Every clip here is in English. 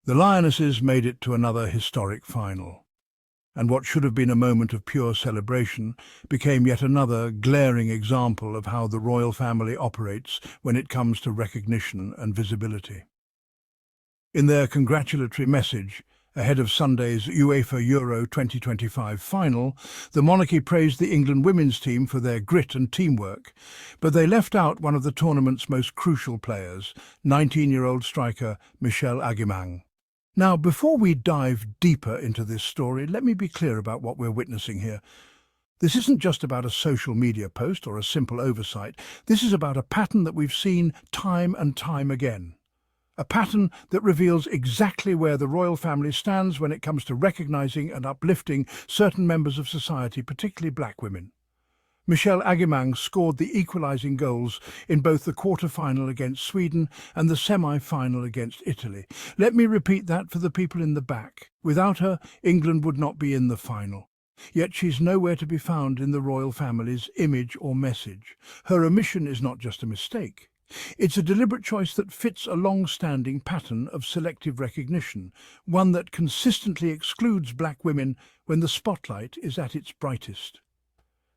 The Lionesses made it to another historic final, and what should have been a moment of pure celebration became yet another glaring example of how the royal family operates when it comes to recognition and visibility. In their congratulatory message ahead of Sunday's UEFA Euro 2025 final, the monarchy praised the England women's team for their grit and teamwork, but they left out one of the tournament's most crucial players, 19-year-old striker Michelle Agyemang. Now, before we dive deeper into this story, let me be clear about what we're witnessing here. This isn't just about a social media post or a simple oversight. This is about a pattern that we've seen time and time again. A pattern that reveals exactly where the royal family stands when it comes to recognizing and uplifting certain members of society, particularly black women. Michelle Agyemang scored the equalising goals in both the quarter-final against Sweden and the semi-final against Italy. Let me repeat that for the people in the back. Without her, England would not be in the final. Yet she's nowhere to be found in the royal family's image or message. Her omission is not just a mistake. It's a deliberate choice that fits a long-standing pattern of selective recognition, one that consistently excludes black women when the spotlight is at its brightest.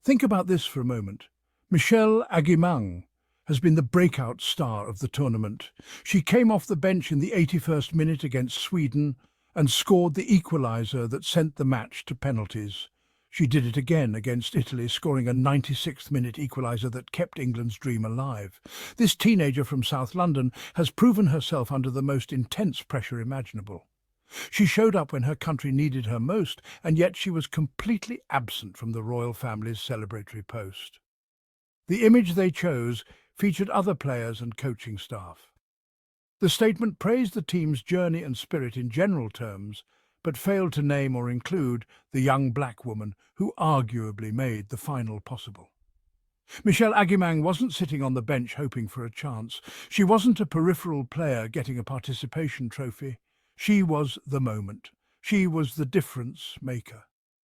Think about this for a moment. Michelle Agyemang has been the breakout star of the tournament. She came off the bench in the 81st minute against Sweden and scored the equaliser that sent the match to penalties. She did it again against Italy, scoring a 96th-minute equaliser that kept England's dream alive. This teenager from South London has proven herself under the most intense pressure imaginable. She showed up when her country needed her most, and yet she was completely absent from the royal family's celebratory post. The image they chose featured other players and coaching staff. The statement praised the team's journey and spirit in general terms, but failed to name or include the young black woman who arguably made the final possible. Michelle Agyemang wasn't sitting on the bench hoping for a chance. She wasn't a peripheral player getting a participation trophy. She was the moment. She was the difference maker.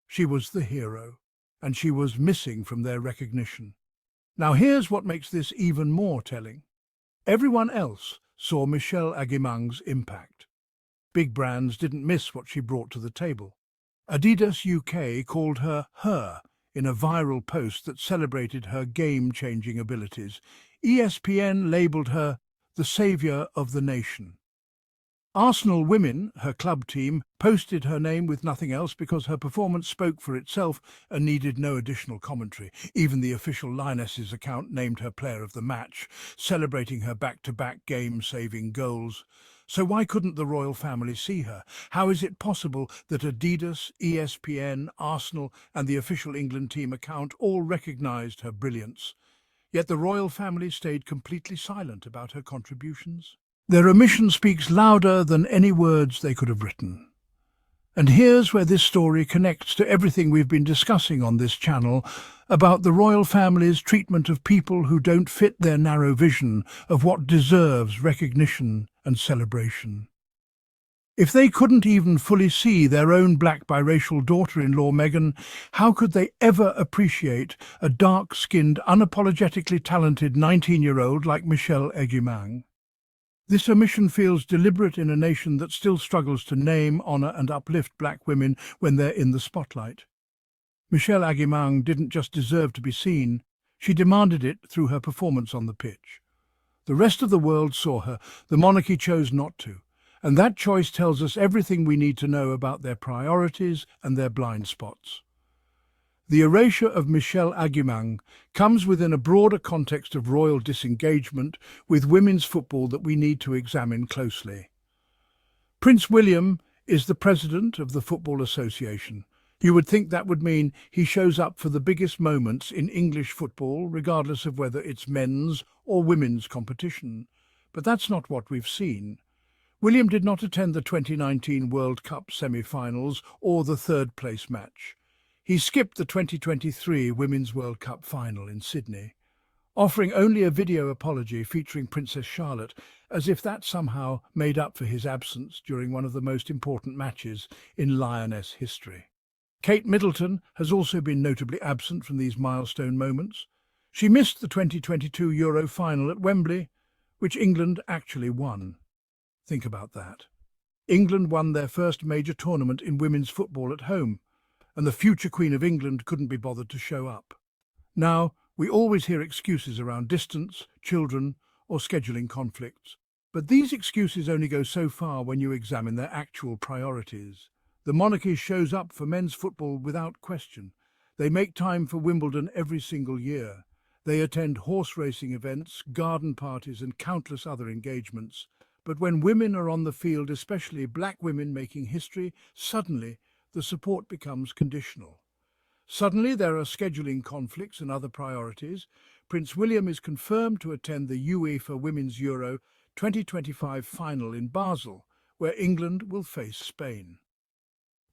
She was the hero, and she was missing from their recognition. Now here's what makes this even more telling. Everyone else saw Michelle Agyemang's impact. Big brands didn't miss what she brought to the table. Adidas UK called her in a viral post that celebrated her game-changing abilities. ESPN labelled her the saviour of the nation. Arsenal Women, her club team, posted her name with nothing else because her performance spoke for itself and needed no additional commentary. Even the official Lionesses account named her player of the match, celebrating her back-to-back game-saving goals. So why couldn't the royal family see her? How is it possible that Adidas, ESPN, Arsenal and the official England team account all recognised her brilliance? Yet the royal family stayed completely silent about her contributions. Their omission speaks louder than any words they could have written. And here's where this story connects to everything we've been discussing on this channel about the royal family's treatment of people who don't fit their narrow vision of what deserves recognition and celebration. If they couldn't even fully see their own black biracial daughter-in-law Meghan, how could they ever appreciate a dark-skinned, unapologetically talented 19-year-old like Michelle Agyemang? This omission feels deliberate in a nation that still struggles to name, honour and uplift black women when they're in the spotlight. Michelle Agyemang didn't just deserve to be seen, she demanded it through her performance on the pitch. The rest of the world saw her, the monarchy chose not to, and that choice tells us everything we need to know about their priorities and their blind spots. The erasure of Michelle Agyemang comes within a broader context of royal disengagement with women's football that we need to examine closely. Prince William is the president of the Football Association. You would think that would mean he shows up for the biggest moments in English football, regardless of whether it's men's or women's competition. But that's not what we've seen. William did not attend the 2019 World Cup semi-finals or the third-place match. He skipped the 2023 Women's World Cup final in Sydney, offering only a video apology featuring Princess Charlotte, as if that somehow made up for his absence during one of the most important matches in Lioness history. Kate Middleton has also been notably absent from these milestone moments. She missed the 2022 Euro final at Wembley, which England actually won. Think about that. England won their first major tournament in women's football at home, and the future Queen of England couldn't be bothered to show up. Now, we always hear excuses around distance, children, or scheduling conflicts. But these excuses only go so far when you examine their actual priorities. The monarchy shows up for men's football without question. They make time for Wimbledon every single year. They attend horse racing events, garden parties, and countless other engagements. But when women are on the field, especially black women making history, suddenly the support becomes conditional. Suddenly there are scheduling conflicts and other priorities. Prince William is confirmed to attend the UEFA Women's Euro 2025 final in Basel, where England will face Spain.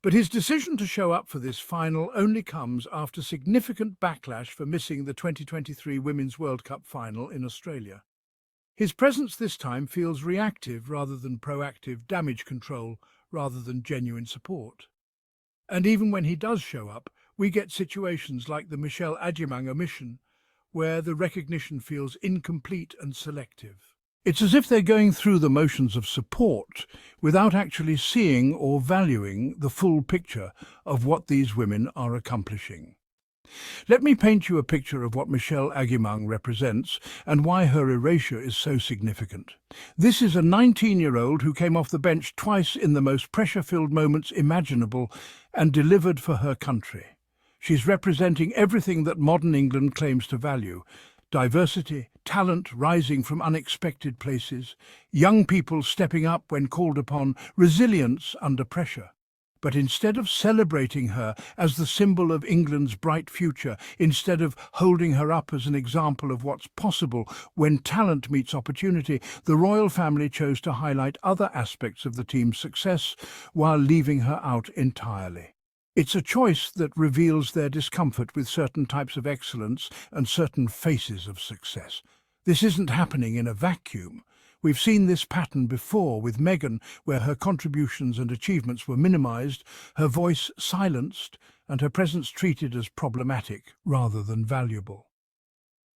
But his decision to show up for this final only comes after significant backlash for missing the 2023 Women's World Cup final in Australia. His presence this time feels reactive rather than proactive, damage control rather than genuine support. And even when he does show up, we get situations like the Michelle Agyemang omission, where the recognition feels incomplete and selective. It's as if they're going through the motions of support without actually seeing or valuing the full picture of what these women are accomplishing. Let me paint you a picture of what Michelle Agyemang represents and why her erasure is so significant. This is a 19-year-old who came off the bench twice in the most pressure-filled moments imaginable and delivered for her country. She's representing everything that modern England claims to value: diversity, talent rising from unexpected places, young people stepping up when called upon, resilience under pressure. But instead of celebrating her as the symbol of England's bright future, instead of holding her up as an example of what's possible when talent meets opportunity, the royal family chose to highlight other aspects of the team's success while leaving her out entirely. It's a choice that reveals their discomfort with certain types of excellence and certain faces of success. This isn't happening in a vacuum. We've seen this pattern before with Meghan, where her contributions and achievements were minimised, her voice silenced, and her presence treated as problematic rather than valuable.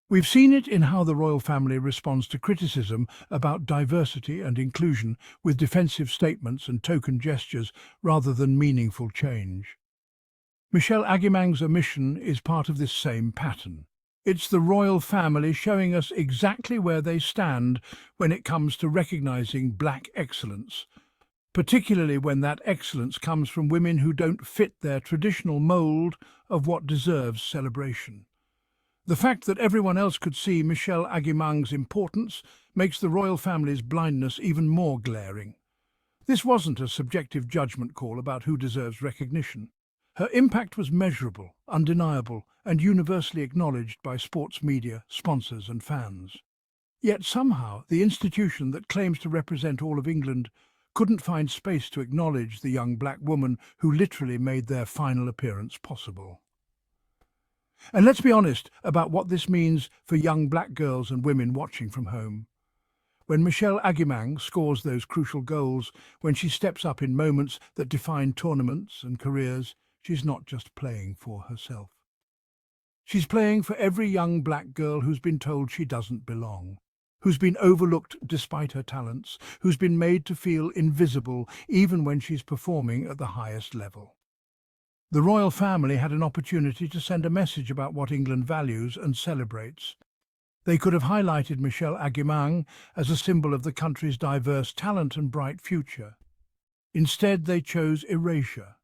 We've seen it in how the royal family responds to criticism about diversity and inclusion with defensive statements and token gestures rather than meaningful change. Michelle Agyemang's omission is part of this same pattern. It's the royal family showing us exactly where they stand when it comes to recognising black excellence, particularly when that excellence comes from women who don't fit their traditional mould of what deserves celebration. The fact that everyone else could see Michelle Agyemang's importance makes the royal family's blindness even more glaring. This wasn't a subjective judgment call about who deserves recognition. Her impact was measurable, undeniable, and universally acknowledged by sports media, sponsors and fans. Yet somehow, the institution that claims to represent all of England couldn't find space to acknowledge the young black woman who literally made their final appearance possible. And let's be honest about what this means for young black girls and women watching from home. When Michelle Agyemang scores those crucial goals, when she steps up in moments that define tournaments and careers, she's not just playing for herself. She's playing for every young black girl who's been told she doesn't belong, who's been overlooked despite her talents, who's been made to feel invisible even when she's performing at the highest level. The royal family had an opportunity to send a message about what England values and celebrates. They could have highlighted Michelle Agyemang as a symbol of the country's diverse talent and bright future. Instead, they chose erasure.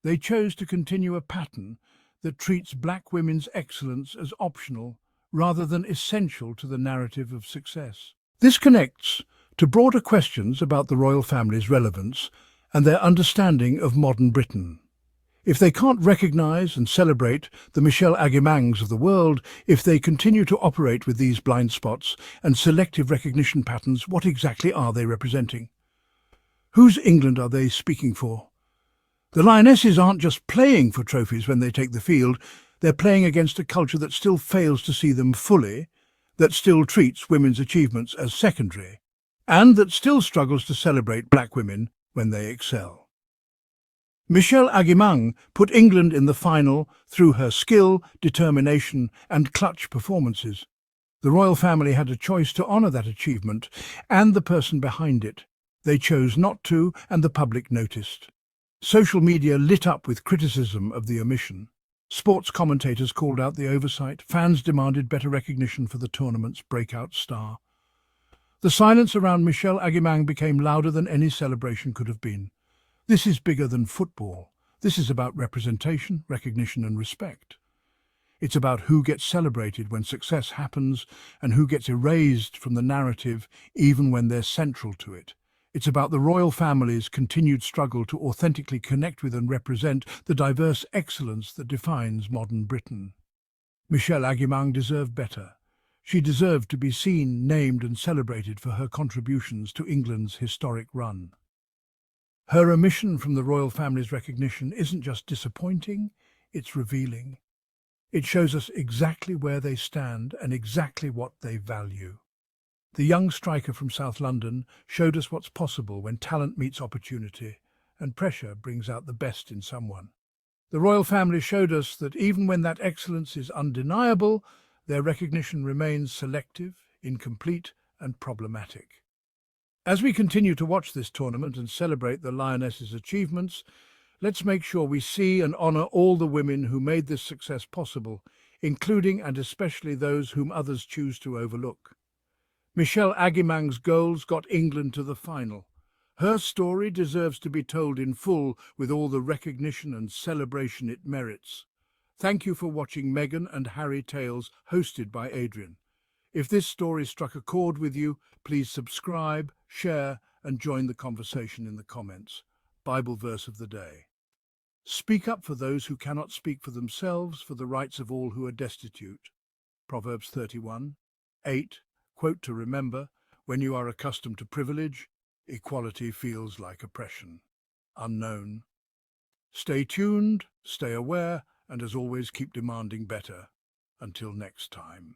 They chose to continue a pattern that treats black women's excellence as optional rather than essential to the narrative of success. This connects to broader questions about the royal family's relevance and their understanding of modern Britain. If they can't recognise and celebrate the Michelle Agyemangs of the world, if they continue to operate with these blind spots and selective recognition patterns, what exactly are they representing? Whose England are they speaking for? The Lionesses aren't just playing for trophies when they take the field, they're playing against a culture that still fails to see them fully, that still treats women's achievements as secondary, and that still struggles to celebrate black women when they excel. Michelle Agyemang put England in the final through her skill, determination and clutch performances. The royal family had a choice to honour that achievement and the person behind it. They chose not to, and the public noticed. Social media lit up with criticism of the omission. Sports commentators called out the oversight. Fans demanded better recognition for the tournament's breakout star. The silence around Michelle Agyemang became louder than any celebration could have been. This is bigger than football. This is about representation, recognition and respect. It's about who gets celebrated when success happens and who gets erased from the narrative even when they're central to it. It's about the royal family's continued struggle to authentically connect with and represent the diverse excellence that defines modern Britain. Michelle Agyemang deserved better. She deserved to be seen, named and celebrated for her contributions to England's historic run. Her omission from the royal family's recognition isn't just disappointing, it's revealing. It shows us exactly where they stand and exactly what they value. The young striker from South London showed us what's possible when talent meets opportunity and pressure brings out the best in someone. The royal family showed us that even when that excellence is undeniable, their recognition remains selective, incomplete and problematic. As we continue to watch this tournament and celebrate the Lionesses' achievements, let's make sure we see and honour all the women who made this success possible, including and especially those whom others choose to overlook. Michelle Agyemang's goals got England to the final. Her story deserves to be told in full with all the recognition and celebration it merits. Thank you for watching Meghan and Harry Tales, hosted by Adrian. If this story struck a chord with you, please subscribe, share, and join the conversation in the comments. Bible verse of the day. Speak up for those who cannot speak for themselves, for the rights of all who are destitute. Proverbs 31:8. Quote to remember, when you are accustomed to privilege, equality feels like oppression. Unknown. Stay tuned, stay aware, and as always, keep demanding better. Until next time.